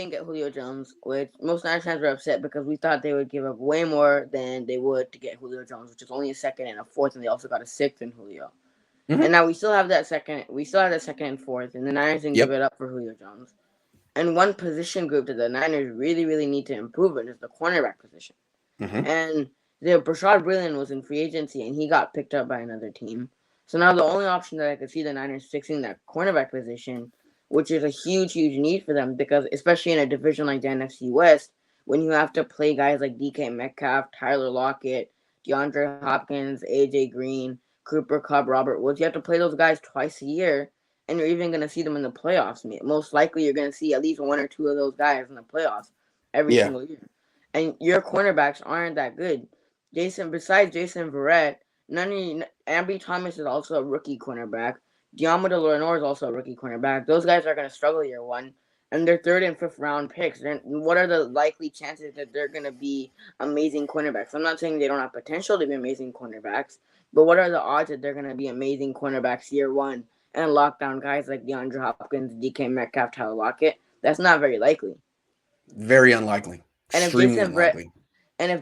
didn't get Julio Jones, which most Niners fans were upset because we thought they would give up way more than they would to get Julio Jones, which is only a second and a fourth, and they also got a sixth in Julio. And Mm-hmm. now we still have that second. We still have that second and fourth, and the Niners didn't give Yep. it up for Julio Jones. And one position group that the Niners really, really need to improve in is the cornerback position. Mm-hmm. And the Brashad Brilliant was in free agency, and he got picked up by another team. So now the only option that I could see the Niners fixing that cornerback position, which is a huge, huge need for them, because especially in a division like the NFC West, when you have to play guys like DK Metcalf, Tyler Lockett, DeAndre Hopkins, AJ Green, Cooper Kupp, Robert Woods, you have to play those guys twice a year, and you're even going to see them in the playoffs. Most likely, you're going to see at least one or two of those guys in the playoffs every Yeah. single year. And your cornerbacks aren't that good. Besides Jason Verrett, Ambry Thomas is also a rookie cornerback. Diamond Lenoir is also a rookie cornerback. Those guys are going to struggle year one, and they're third and fifth round picks. What are the likely chances that they're going to be amazing cornerbacks? I'm not saying they don't have potential to be amazing cornerbacks, but what are the odds that they're going to be amazing cornerbacks year one and lock down guys like DeAndre Hopkins, DK Metcalf, Tyler Lockett? That's not very likely. Very unlikely. And if Extremely Jason Verrett unlikely. and if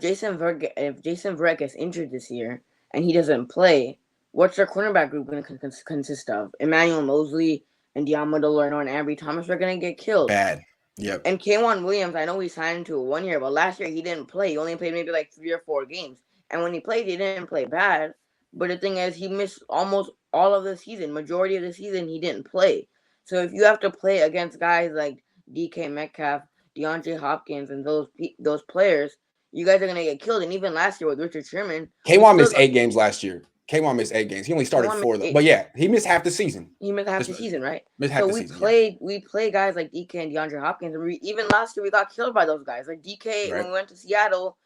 Jason Verrett gets injured this year and he doesn't play, what's their cornerback group going to consist of? Emmanuel Mosley and Diamond Lenoir and Ambry Thomas are going to get killed. Bad. Yep. And K'Wan Williams, I know we signed him to a 1 year, but last year he didn't play. He only played maybe like 3 or 4 games. And when he played, he didn't play bad. But the thing is, he missed almost all of the season. Majority of the season, he didn't play. So if you have to play against guys like DK Metcalf, DeAndre Hopkins, and those players, you guys are gonna get killed. And even last year with Richard Sherman, we Kwan still missed got 8 games last year. Kwan missed 8 games. He only started K'Wan 4 though. But yeah, he missed half the season. he missed half Just the season, right? missed half So the we season. Yeah. play guys like DK and DeAndre Hopkins. And even last year we got killed by those guys. Like DK when Right. we went to Seattle,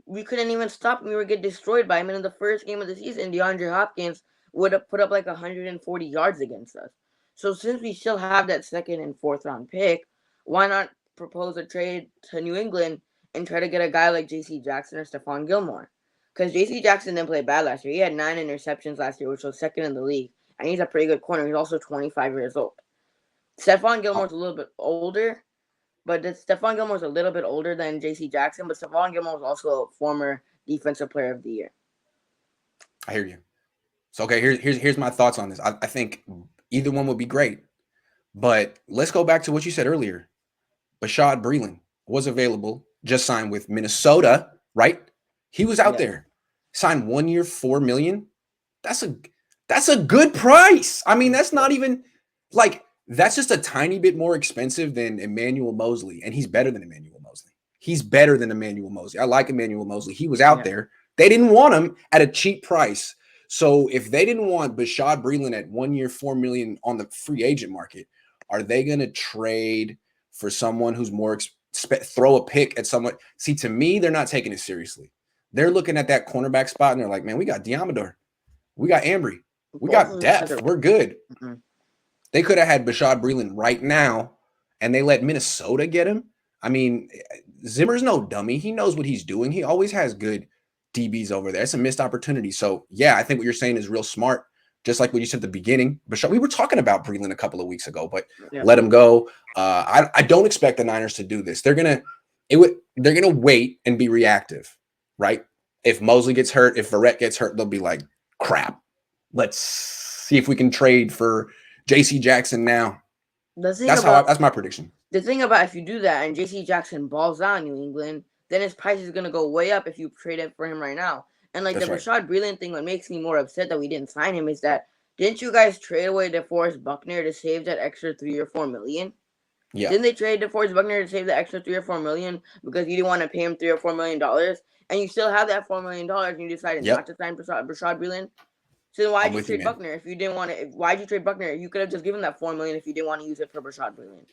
we couldn't even stop him. We were getting destroyed by him. And in the first game of the season, DeAndre Hopkins would have put up like 140 yards against us. So since we still have that second and fourth round pick, why not propose a trade to New England and try to get a guy like J.C. Jackson or Stephon Gilmore? Because J.C. Jackson didn't play bad last year. He had 9 interceptions last year, which was second in the league. And he's a pretty good corner. He's also 25 years old. Stephon Gilmore's a little bit older, but Stephon Gilmore's a little bit older than J.C. Jackson, but Stephon Gilmore was also a former Defensive Player of the Year. I hear you. So okay, here's my thoughts on this. I think either one would be great. But let's go back to what you said earlier. Bashad Breeland was available, just signed with Minnesota, right? He was out Yeah. there, signed 1 year, $4 million. That's a good price. I mean, that's not even like that's just a tiny bit more expensive than Emmanuel Mosley, and he's better than Emmanuel Mosley. He's better than Emmanuel Mosley. I like Emmanuel Mosley. He was out there. They didn't want him at a cheap price. So if they didn't want Bashad Breeland at 1 year, $4 million on the free agent market, are they going to trade for someone who's more throw a pick at someone? See, to me, they're not taking it seriously. They're looking at that cornerback spot and they're like, man, we got Diamador. We got Ambry. We got depth. We're good. Mm-hmm. They could have had Bashad Breeland right now and they let Minnesota get him. I mean, Zimmer's no dummy. He knows what he's doing. He always has good DBs over there. It's a missed opportunity. So, yeah, I think what you're saying is real smart. Just like what you said at the beginning. Bashad, we were talking about Breeland a couple of weeks ago, but let him go. I don't expect the Niners to do this. They're gonna wait and be reactive, right? If Mosley gets hurt, if Verrett gets hurt, they'll be like, crap. Let's see if we can trade for J.C. Jackson now. That's my prediction. The thing about if you do that and J.C. Jackson balls out in New England, then his price is gonna go way up if you trade it for him right now. And like that's the Rashad Breeland thing, what makes me more upset that we didn't sign him is that didn't you guys trade away DeForest Buckner to save that extra $3 or $4 million? Yeah. Didn't they trade DeForest Buckner to save the extra $3 or $4 million because you didn't want to pay him $3 or $4 million, and you still have that $4 million and you decided not to sign Rashad Breeland? So then why'd you trade Buckner if you didn't want to? Why'd you trade Buckner? You could have just given that $4 million if you didn't want to use it for Rashad Breeland.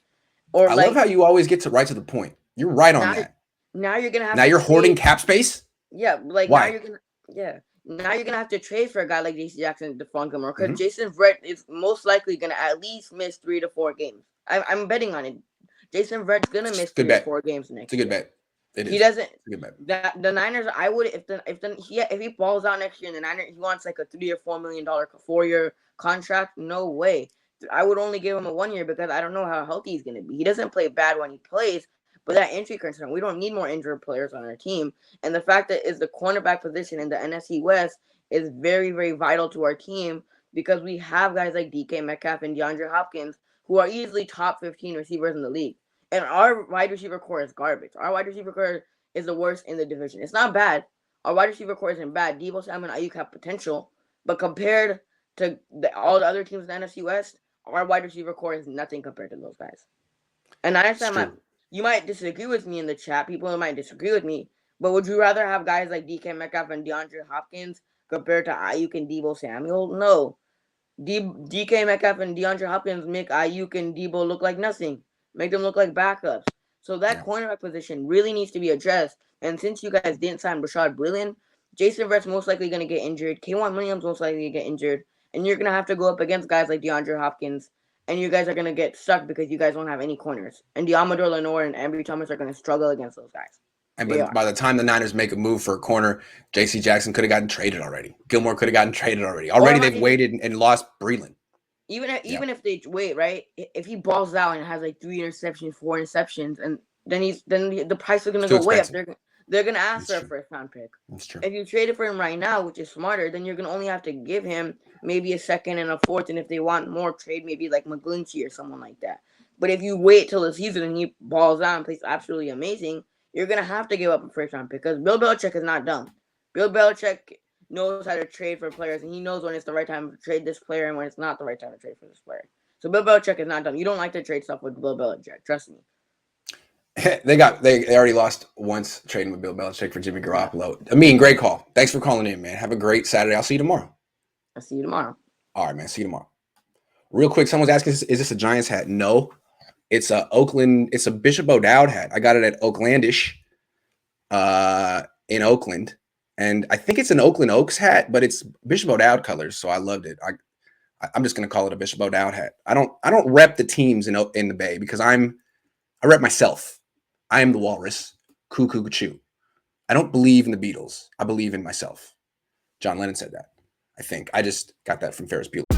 Or I love how you always get right to the point. You're right on that. Now you're gonna have. Now you're hoarding cap space. Yeah, like why? Now you're gonna. Yeah. Now you're gonna have to trade for a guy like J.C. Jackson and Stephon Gilmore because Jason Verrett is most likely gonna at least miss 3 to 4 games. I'm betting on it. Jason Verrett's gonna miss 3 to 4 games next year. It's a good bet. He doesn't. It's a good bet. The Niners, I would if he balls out next year and the Niners he wants like a $3 or $4 million 4-year contract. No way. I would only give him a 1 year because I don't know how healthy he's going to be. He doesn't play bad when he plays, but that injury concern, we don't need more injured players on our team. And the fact that is the cornerback position in the NFC West is very, very vital to our team because we have guys like DK Metcalf and DeAndre Hopkins who are easily top 15 receivers in the league. And our wide receiver core is garbage. Our wide receiver core is the worst in the division. It's not bad. Our wide receiver core isn't bad. Deebo Samuel and Ayuk have potential, but compared to all the other teams in the NFC West, our wide receiver core is nothing compared to those guys. And I It's understand true. you might disagree with me in the chat. People might disagree with me, but would you rather have guys like DK Metcalf and DeAndre Hopkins compared to Ayuk and Deebo Samuel? No. DK Metcalf and DeAndre Hopkins make Ayuk and Debo look like nothing, make them look like backups. So that Yeah. cornerback position really needs to be addressed. And since you guys didn't sign Rashad Brilliant, Jason Verrett's most likely going to get injured. K'Wan Williams most likely to get injured, and you're going to have to go up against guys like DeAndre Hopkins, and you guys are going to get stuck because you guys don't have any corners. And Diamador Lenore and Ambry Thomas are going to struggle against those guys. And They but are. by the time the Niners make a move for a corner, J.C. Jackson could have gotten traded already. Gilmore could have gotten traded already. Already they've waited and lost Breland. Even if they wait, right? If he balls out and has like 3 interceptions, 4 interceptions, and then the price is gonna It's too go way up. expensive. They're gonna ask That's for a true. first round pick. That's true. If you traded for him right now, which is smarter, then you're gonna only have to give him maybe a second and a fourth, and if they want more, trade maybe like McGlinchey or someone like that. But if you wait till the season and he balls out and plays absolutely amazing, you're gonna have to give up a first round pick because Bill Belichick is not dumb. Bill Belichick knows how to trade for players, and he knows when it's the right time to trade this player and when it's not the right time to trade for this player. So Bill Belichick is not dumb. You don't like to trade stuff with Bill Belichick. Trust me. they already lost once trading with Bill Belichick for Jimmy Yeah. Garoppolo. Amin, great call. Thanks for calling in, man. Have a great Saturday. I'll see you tomorrow. I'll see you tomorrow. All right, man. See you tomorrow. Real quick, someone's asking, is this a Giants hat? No. It's a Oakland, it's a Bishop O'Dowd hat. I got it at Oaklandish in Oakland. And I think it's an Oakland Oaks hat, but it's Bishop O'Dowd colors, so I loved it. I'm just gonna call it a Bishop O'Dowd hat. I don't rep the teams in the Bay because I rep myself. I am the walrus. Cuckoo choo. I don't believe in the Beatles. I believe in myself. John Lennon said that. I think I just got that from Ferris Bueller.